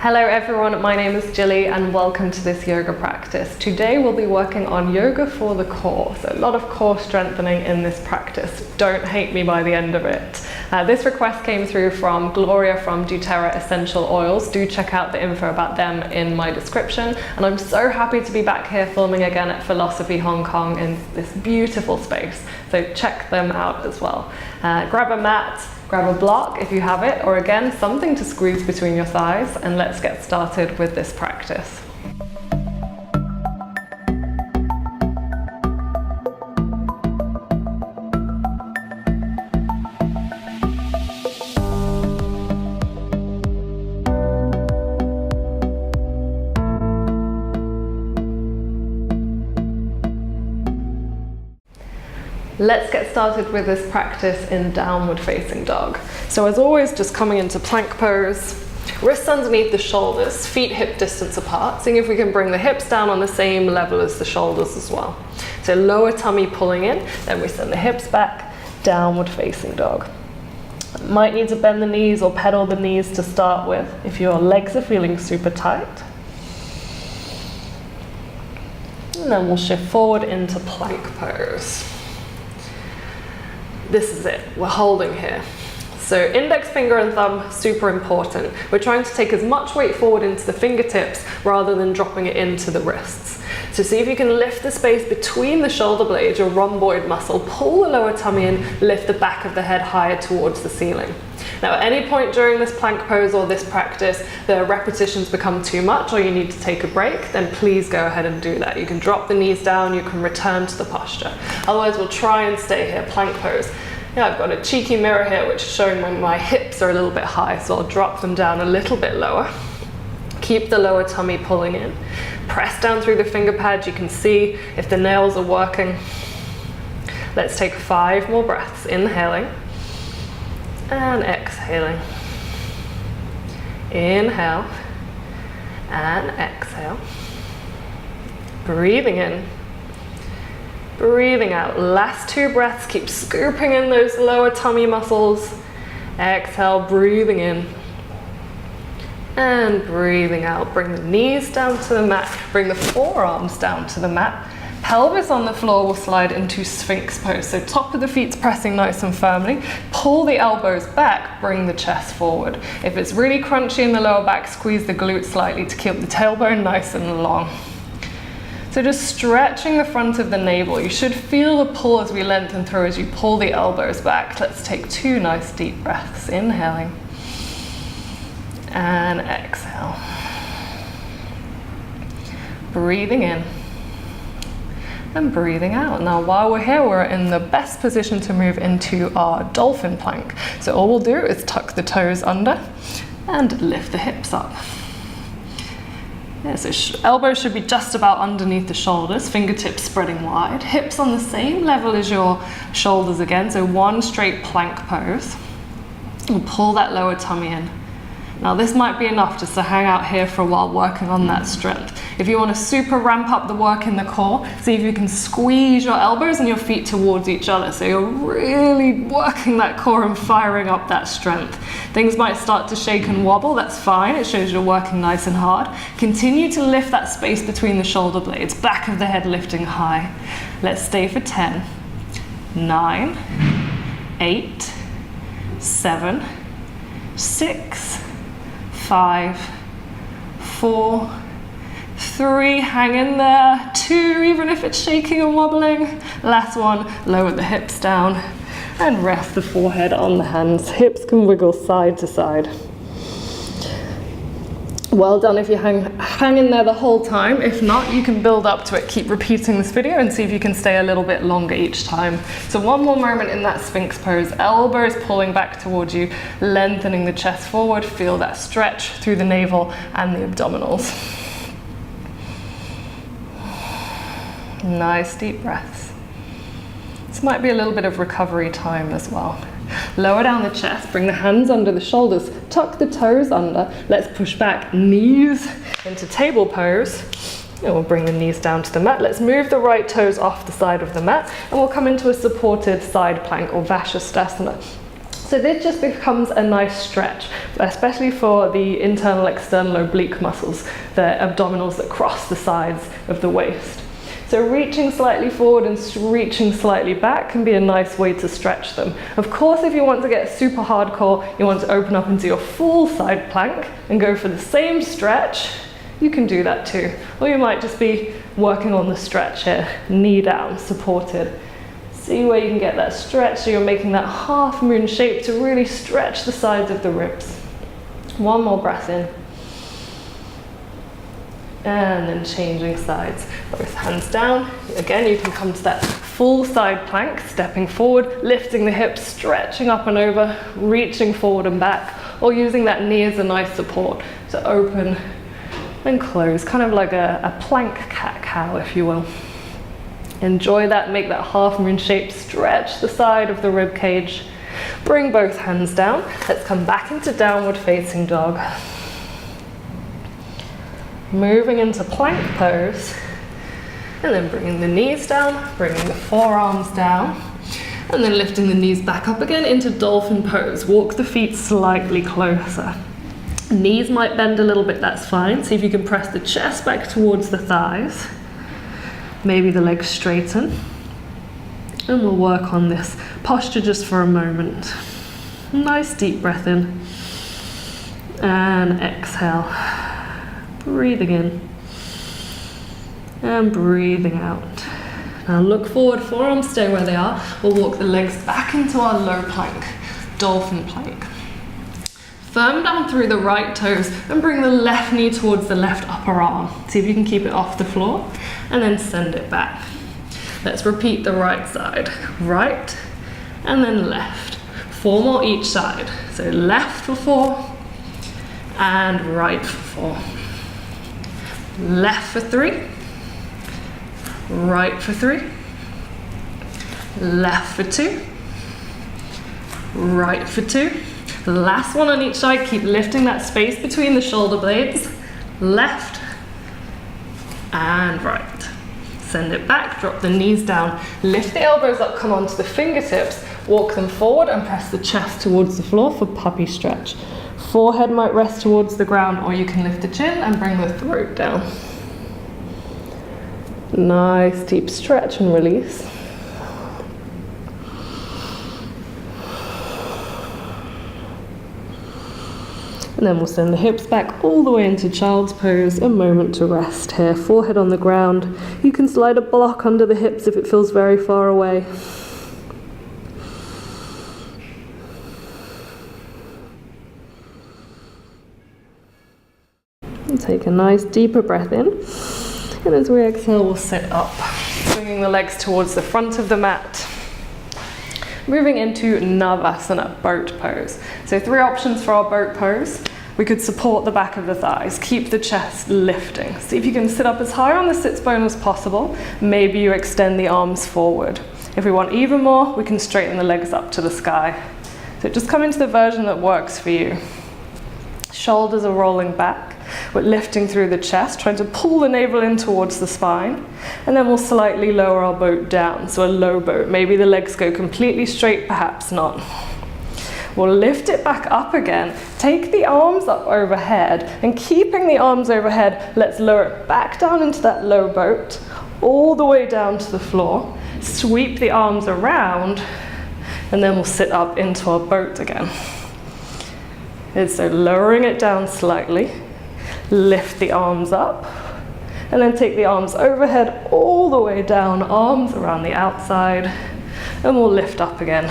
Hello everyone, my name is Gillie and welcome to this yoga practice. Today we'll be working on yoga for the core, so a lot of core strengthening in this practice. Don't hate me by the end of it. This request came through from Gloria from doTERRA Essential Oils. Do check out the info about them in my description. And I'm so happy to be back here filming again at Philosophy Hong Kong in this beautiful space. So check them out as well. Grab a mat, grab a block if you have it, or again, something to squeeze between your thighs, and let's get started with this practice. Let's get started with this practice in downward facing dog. So as always, just coming into plank pose, wrists underneath the shoulders, feet hip distance apart, seeing if we can bring the hips down on the same level as the shoulders as well. So lower tummy pulling in, then we send the hips back, downward facing dog. Might need to bend the knees or pedal the knees to start with if your legs are feeling super tight. And then we'll shift forward into plank pose. This is it, we're holding here. So index finger and thumb, super important. We're trying to take as much weight forward into the fingertips rather than dropping it into the wrists. So see if you can lift the space between the shoulder blades, your rhomboid muscle, pull the lower tummy in, lift the back of the head higher towards the ceiling. Now at any point during this plank pose or this practice, the repetitions become too much or you need to take a break, then please go ahead and do that. You can drop the knees down, you can return to the posture. Otherwise we'll try and stay here, plank pose. Yeah, I've got a cheeky mirror here which is showing when my hips are a little bit high, so I'll drop them down a little bit lower. Keep the lower tummy pulling in. Press down through the finger pads, you can see if the nails are working. Let's take 5 more breaths, inhaling and exhaling. Inhale and exhale. Breathing in. Breathing out. Last 2 breaths, keep scooping in those lower tummy muscles. Exhale, breathing in. And breathing out. Bring the knees down to the mat. Bring the forearms down to the mat. Pelvis on the floor will slide into Sphinx pose. So top of the feet's pressing nice and firmly. Pull the elbows back, bring the chest forward. If it's really crunchy in the lower back, squeeze the glutes slightly to keep the tailbone nice and long. So just stretching the front of the navel. You should feel the pull as we lengthen through as you pull the elbows back. Let's take 2 nice deep breaths. Inhaling and exhale. Breathing in and breathing out. Now while we're here, we're in the best position to move into our dolphin plank. So all we'll do is tuck the toes under and lift the hips up. Yeah, so elbows should be just about underneath the shoulders, fingertips spreading wide, hips on the same level as your shoulders again, so one straight plank pose. We'll pull that lower tummy in. Now this might be enough just to hang out here for a while working on that strength. If you want to super ramp up the work in the core, see if you can squeeze your elbows and your feet towards each other. So you're really working that core and firing up that strength. Things might start to shake and wobble, that's fine. It shows you're working nice and hard. Continue to lift that space between the shoulder blades, back of the head lifting high. Let's stay for 10, 9, 8, 7, 6, 5, 4, 3, hang in there, 2, even if it's shaking and wobbling. Last one, lower the hips down and rest the forehead on the hands. Hips can wiggle side to side. Well done if you hang in there the whole time. If not, you can build up to it. Keep repeating this video and see if you can stay a little bit longer each time. So one more moment in that Sphinx pose. Elbows pulling back towards you, lengthening the chest forward. Feel that stretch through the navel and the abdominals. Nice deep breaths. This might be a little bit of recovery time as well. Lower down the chest, bring the hands under the shoulders, tuck the toes under. Let's push back, knees into table pose. And we'll bring the knees down to the mat. Let's move the right toes off the side of the mat and we'll come into a supported side plank or Vashisthasana. So this just becomes a nice stretch, especially for the internal external oblique muscles, the abdominals that cross the sides of the waist. So reaching slightly forward and reaching slightly back can be a nice way to stretch them. Of course, if you want to get super hardcore, you want to open up into your full side plank and go for the same stretch, you can do that too. Or you might just be working on the stretch here, knee down, supported. See where you can get that stretch, so you're making that half moon shape to really stretch the sides of the ribs. One more breath in. And then changing sides. Both hands down. Again, you can come to that full side plank, stepping forward, lifting the hips, stretching up and over, reaching forward and back, or using that knee as a nice support to open and close, kind of like a plank cat-cow, if you will. Enjoy that, make that half moon shape, stretch the side of the rib cage. Bring both hands down. Let's come back into downward facing dog. Moving into plank pose, and then bringing the knees down, bringing the forearms down, and then lifting the knees back up again into dolphin pose. Walk the feet slightly closer. Knees might bend a little bit, that's fine. See if you can press the chest back towards the thighs. Maybe the legs straighten. And we'll work on this posture just for a moment. Nice deep breath in. And exhale. Breathing in and breathing out. Now look forward, forearms stay where they are. We'll walk the legs back into our low plank, dolphin plank. Firm down through the right toes and bring the left knee towards the left upper arm. See if you can keep it off the floor and then send it back. Let's repeat the right side. Right and then left. 4 more each side. So left for 4 and right for 4. Left for 3, right for 3, left for 2, right for 2. Last one on each side, keep lifting that space between the shoulder blades. Left and right. Send it back, drop the knees down, lift the elbows up, come onto the fingertips, walk them forward and press the chest towards the floor for puppy stretch. Forehead might rest towards the ground, or you can lift the chin and bring the throat down. Nice deep stretch and release. And then we'll send the hips back all the way into child's pose. A moment to rest here. Forehead on the ground. You can slide a block under the hips if it feels very far away. Take a nice deeper breath in, and as we exhale, we'll sit up, bringing the legs towards the front of the mat. Moving into Navasana, boat pose. So 3 options for our boat pose. We could support the back of the thighs, keep the chest lifting. See if you can sit up as high on the sits bone as possible. Maybe you extend the arms forward. If we want even more, we can straighten the legs up to the sky. So just come into the version that works for you. Shoulders are rolling back. We're lifting through the chest, trying to pull the navel in towards the spine, and then we'll slightly lower our boat down, so a low boat. Maybe the legs go completely straight, perhaps not. We'll lift it back up again, take the arms up overhead, and keeping the arms overhead, let's lower it back down into that low boat, all the way down to the floor, sweep the arms around, and then we'll sit up into our boat again. And so lowering it down slightly, lift the arms up, and then take the arms overhead all the way down, arms around the outside, and we'll lift up again,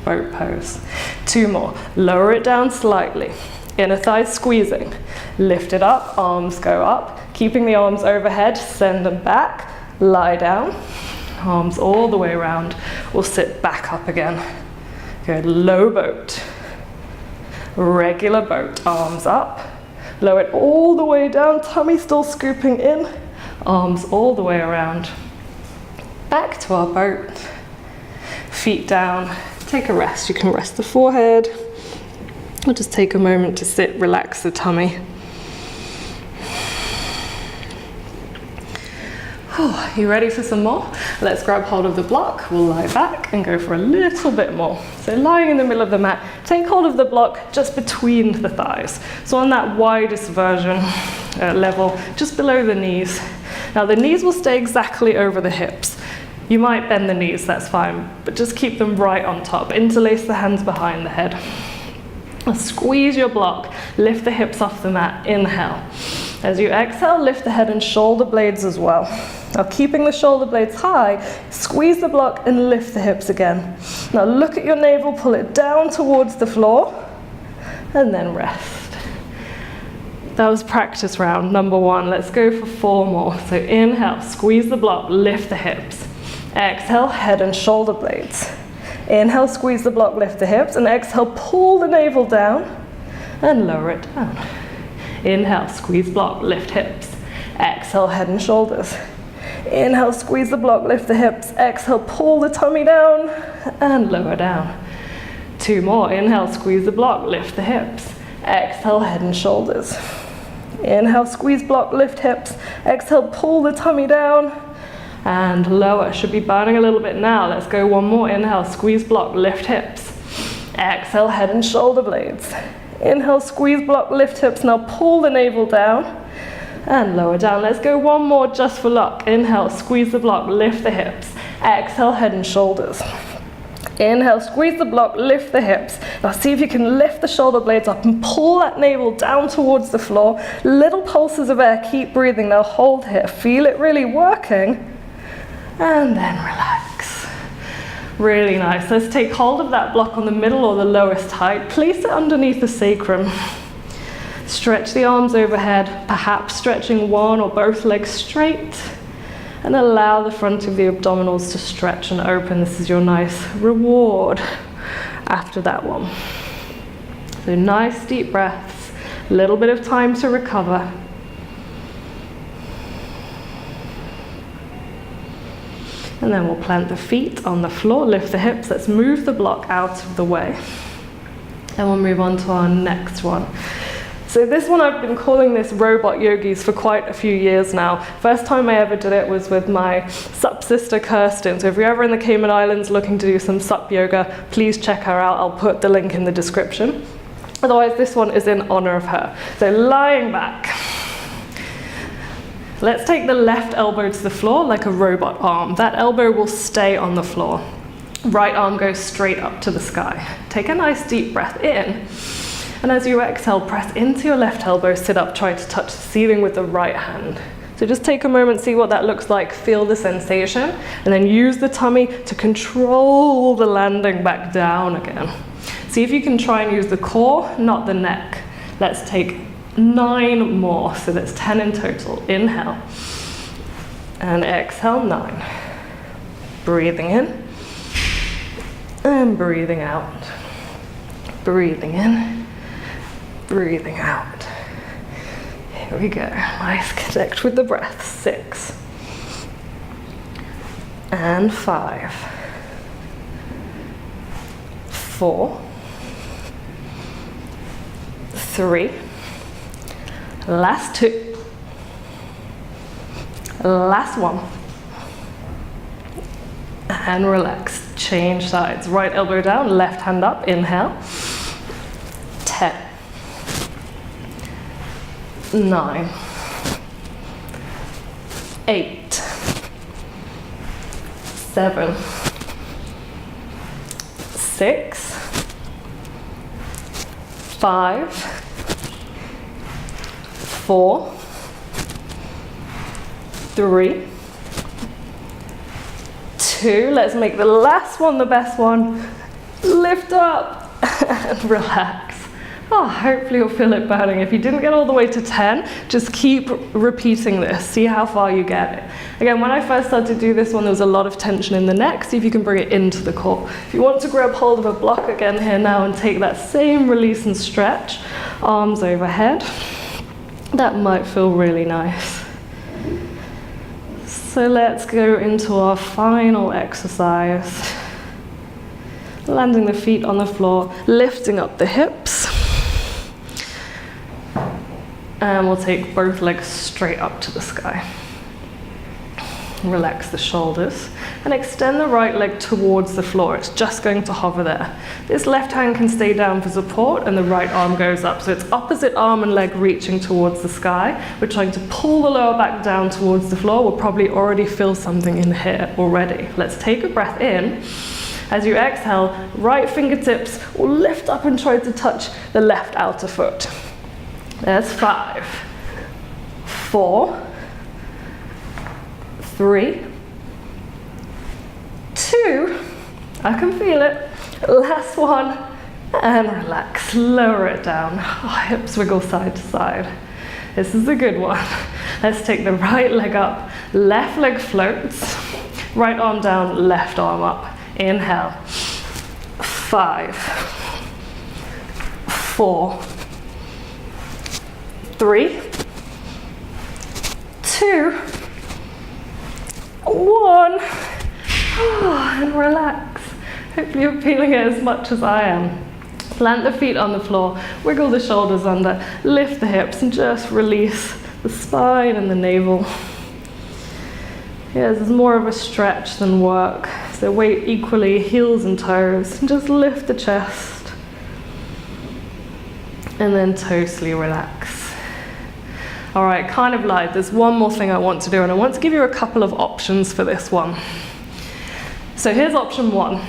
boat pose. 2 more, lower it down slightly, inner thighs squeezing, lift it up, arms go up, keeping the arms overhead, send them back, lie down, arms all the way around, we'll sit back up again. Good, low boat, regular boat, arms up, lower it all the way down, tummy still scooping in, arms all the way around. Back to our boat, feet down, take a rest. You can rest the forehead, or just take a moment to sit, relax the tummy. You ready for some more? Let's grab hold of the block, we'll lie back and go for a little bit more. So lying in the middle of the mat, take hold of the block just between the thighs. So on that widest version level, just below the knees. Now the knees will stay exactly over the hips. You might bend the knees, that's fine, but just keep them right on top. Interlace the hands behind the head. Squeeze your block, lift the hips off the mat, inhale. As you exhale, lift the head and shoulder blades as well. Now keeping the shoulder blades high, squeeze the block and lift the hips again. Now look at your navel, pull it down towards the floor, and then rest. That was practice round number 1. Let's go for 4 more. So inhale, squeeze the block, lift the hips. Exhale, head and shoulder blades. Inhale, squeeze the block, lift the hips, and exhale, pull the navel down and lower it down. Inhale, squeeze block, lift hips. Exhale, head and shoulders. Inhale, squeeze the block, lift the hips. Exhale, pull the tummy down and lower down. 2 more. Inhale, squeeze the block, lift the hips. Exhale, head and shoulders. Inhale, squeeze block, lift hips. Exhale, pull the tummy down and lower. Should be burning a little bit now. Let's go 1 more. Inhale, squeeze block, lift hips. Exhale, head and shoulder blades. Inhale, squeeze block, lift hips. Now pull the navel down and lower down. Let's go 1 more just for luck. Inhale, squeeze the block, lift the hips. Exhale, head and shoulders. Inhale, squeeze the block, lift the hips. Now see if you can lift the shoulder blades up and pull that navel down towards the floor. Little pulses of air, keep breathing. Now hold here, feel it really working. And then relax. Really nice. Let's take hold of that block on the middle or the lowest height. Place it underneath the sacrum. Stretch the arms overhead, perhaps stretching one or both legs straight. And allow the front of the abdominals to stretch and open. This is your nice reward after that one. So nice deep breaths, a little bit of time to recover. And then we'll plant the feet on the floor, lift the hips. Let's move the block out of the way. And we'll move on to our next one. So this one, I've been calling this robot yogis for quite a few years now. First time I ever did it was with my sup sister Kirsten. So if you're ever in the Cayman Islands looking to do some sup yoga, please check her out. I'll put the link in the description. Otherwise, this one is in honor of her. So lying back. Let's take the left elbow to the floor like a robot arm. That elbow will stay on the floor. Right arm goes straight up to the sky. Take a nice deep breath in. And as you exhale, press into your left elbow, sit up, try to touch the ceiling with the right hand. So just take a moment, see what that looks like, feel the sensation, and then use the tummy to control the landing back down again. See if you can try and use the core, not the neck. Let's take 9 more, so that's 10 in total. Inhale, and exhale, 9. Breathing in, and breathing out. Breathing in, breathing out. Here we go. Nice, connect with the breath. 6. And 5. 4. 3. Last 2. Last 1. And relax. Change sides. Right elbow down, left hand up. Inhale. 10. 9. 8. 7. 6. 5. 4. 3. 2. Let's make the last one the best one. Lift up and relax. Oh, hopefully you'll feel it burning. If you didn't get all the way to 10, just keep repeating this. See how far you get it. Again, when I first started to do this one, there was a lot of tension in the neck. See if you can bring it into the core. If you want to grab hold of a block again here now and take that same release and stretch, arms overhead. That might feel really nice. So let's go into our final exercise. Landing the feet on the floor, lifting up the hips. And we'll take both legs straight up to the sky. Relax the shoulders and extend the right leg towards the floor. It's just going to hover there. This left hand can stay down for support and the right arm goes up. So it's opposite arm and leg reaching towards the sky. We're trying to pull the lower back down towards the floor. We'll probably already feel something in here already. Let's take a breath in. As you exhale, right fingertips will lift up and try to touch the left outer foot. There's 5, 4, 3, 2, I can feel it, last one, and relax, lower it down, hips wiggle side to side. This is a good one. Let's take the right leg up, left leg floats, right arm down, left arm up. Inhale, 5, 4, 3, 2, 1, and relax. Hopefully you're feeling it as much as I am. Plant the feet on the floor, wiggle the shoulders under, lift the hips and just release the spine and the navel. Yeah, this is more of a stretch than work. So weight equally, heels and toes, and just lift the chest. And then totally relax. All right, kind of light. There's one more thing I want to do, and I want to give you a couple of options for this one. So here's option 1.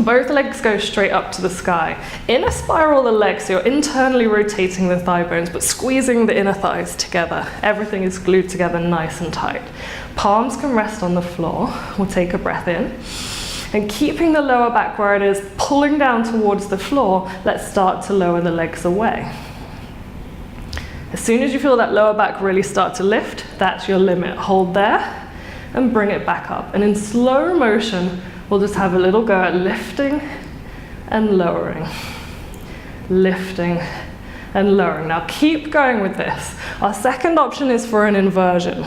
Both legs go straight up to the sky. Inner spiral the legs, so you're internally rotating the thigh bones, but squeezing the inner thighs together. Everything is glued together nice and tight. Palms can rest on the floor. We'll take a breath in. And keeping the lower back where it is, pulling down towards the floor, let's start to lower the legs away. As soon as you feel that lower back really start to lift, that's your limit. Hold there and bring it back up. And in slow motion, we'll just have a little go at lifting and lowering. Lifting and lowering. Now keep going with this. Our second option is for an inversion.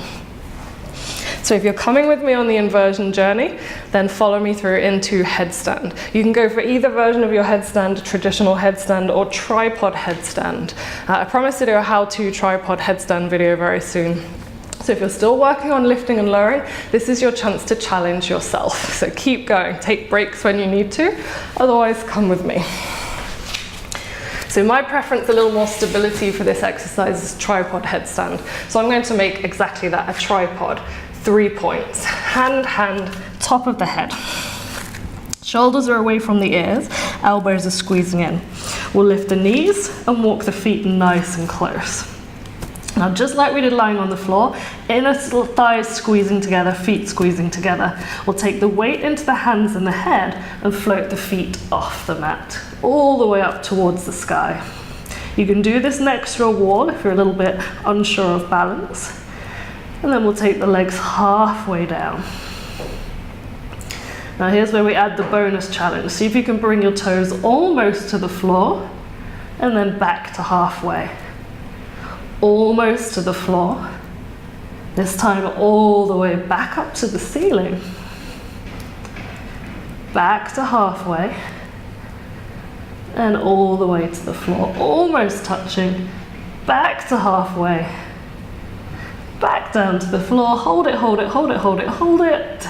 So if you're coming with me on the inversion journey, then follow me through into headstand. You can go for either version of your headstand, traditional headstand or tripod headstand. I promise to do a how-to tripod headstand video very soon. So if you're still working on lifting and lowering, this is your chance to challenge yourself. So keep going, take breaks when you need to, otherwise come with me. So my preference, a little more stability for this exercise, is tripod headstand. So I'm going to make exactly that, a tripod. 3 points, hand, top of the head. Shoulders are away from the ears, elbows are squeezing in. We'll lift the knees and walk the feet nice and close. Now, just like we did lying on the floor, inner thighs squeezing together, feet squeezing together. We'll take the weight into the hands and the head and float the feet off the mat, all the way up towards the sky. You can do this next to a wall if you're a little bit unsure of balance. And then we'll take the legs halfway down. Now here's where we add the bonus challenge. See if you can bring your toes almost to the floor and then back to halfway. Almost to the floor. This time all the way back up to the ceiling. Back to halfway. And all the way to the floor. Almost touching. Back to halfway. Back down to the floor, hold it, hold it, hold it, hold it, hold it.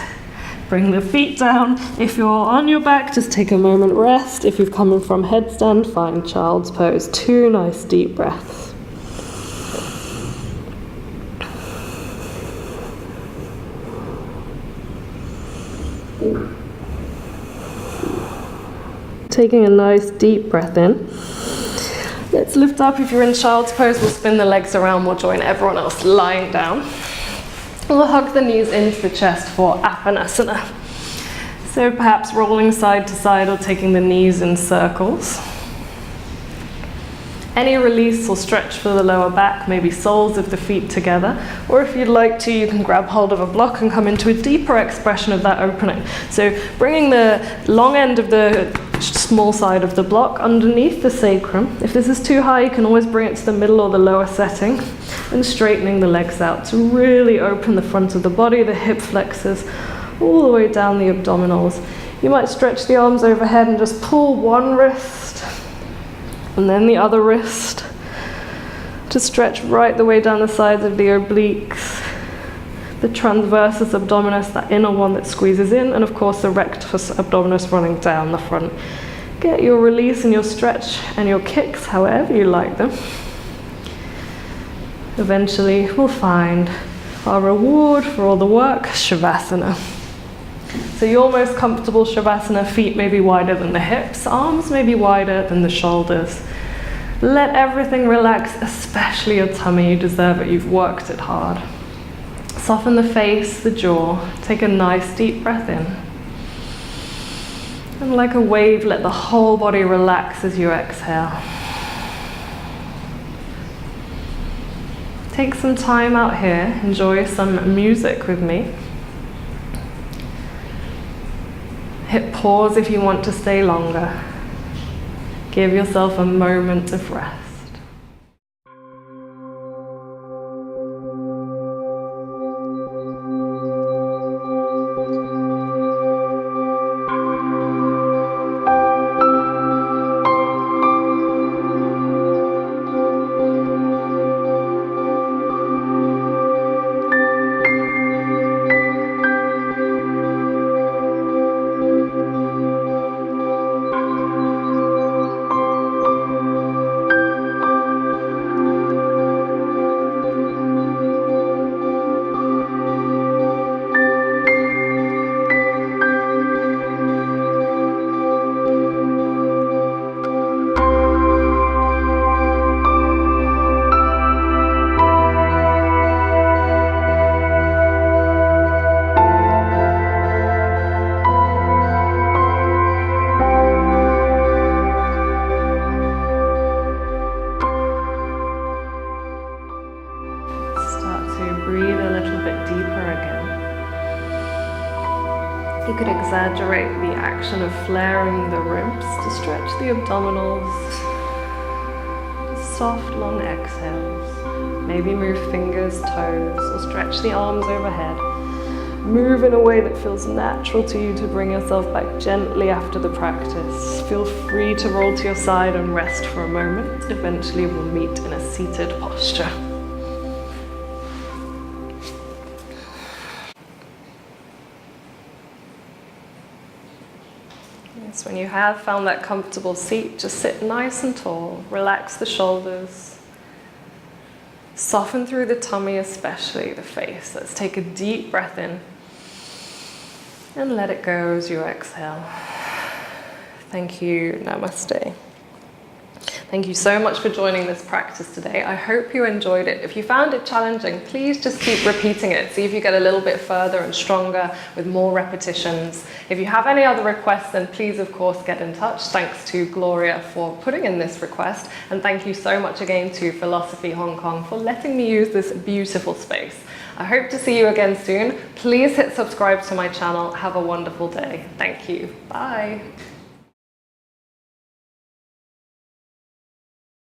Bring the feet down. If you're on your back, just take a moment, rest. If you're coming from headstand, find child's pose. 2 nice deep breaths. Taking a nice deep breath in. Let's lift up. If you're in child's pose, we'll spin the legs around. We'll join everyone else lying down. We'll hug the knees into the chest for Navasana. So perhaps rolling side to side or taking the knees in circles. Any release or stretch for the lower back, maybe soles of the feet together. Or if you'd like to, you can grab hold of a block and come into a deeper expression of that opening. So bringing the long end of the small side of the block underneath the sacrum. If this is too high, you can always bring it to the middle or the lower setting. And straightening the legs out to really open the front of the body, the hip flexors, all the way down the abdominals. You might stretch the arms overhead and just pull one wrist and then the other wrist to stretch right the way down the sides of the obliques. The transversus abdominis, that inner one that squeezes in, and of course the rectus abdominis running down the front. Get your release and your stretch and your kicks however you like them. Eventually we'll find our reward for all the work, Shavasana. So your most comfortable Shavasana, feet may be wider than the hips, arms may be wider than the shoulders. Let everything relax, especially your tummy. You deserve it, you've worked it hard. Soften the face, the jaw. Take a nice deep breath in. And like a wave, let the whole body relax as you exhale. Take some time out here, enjoy some music with me. Hit pause if you want to stay longer. Give yourself a moment of rest. You could exaggerate the action of flaring the ribs to stretch the abdominals. Soft, long exhales. Maybe move fingers, toes, or stretch the arms overhead. Move in a way that feels natural to you to bring yourself back gently after the practice. Feel free to roll to your side and rest for a moment. Eventually we'll meet in a seated posture. Yes, when you have found that comfortable seat, just sit nice and tall. Relax the shoulders. Soften through the tummy, especially the face. Let's take a deep breath in and let it go as you exhale. Thank you. Namaste. Thank you so much for joining this practice today. I hope you enjoyed it. If you found it challenging, please just keep repeating it. See if you get a little bit further and stronger with more repetitions. If you have any other requests, then please, of course, get in touch. Thanks to Gloria for putting in this request. And thank you so much again to Philosophy Hong Kong for letting me use this beautiful space. I hope to see you again soon. Please hit subscribe to my channel. Have a wonderful day. Thank you. Bye.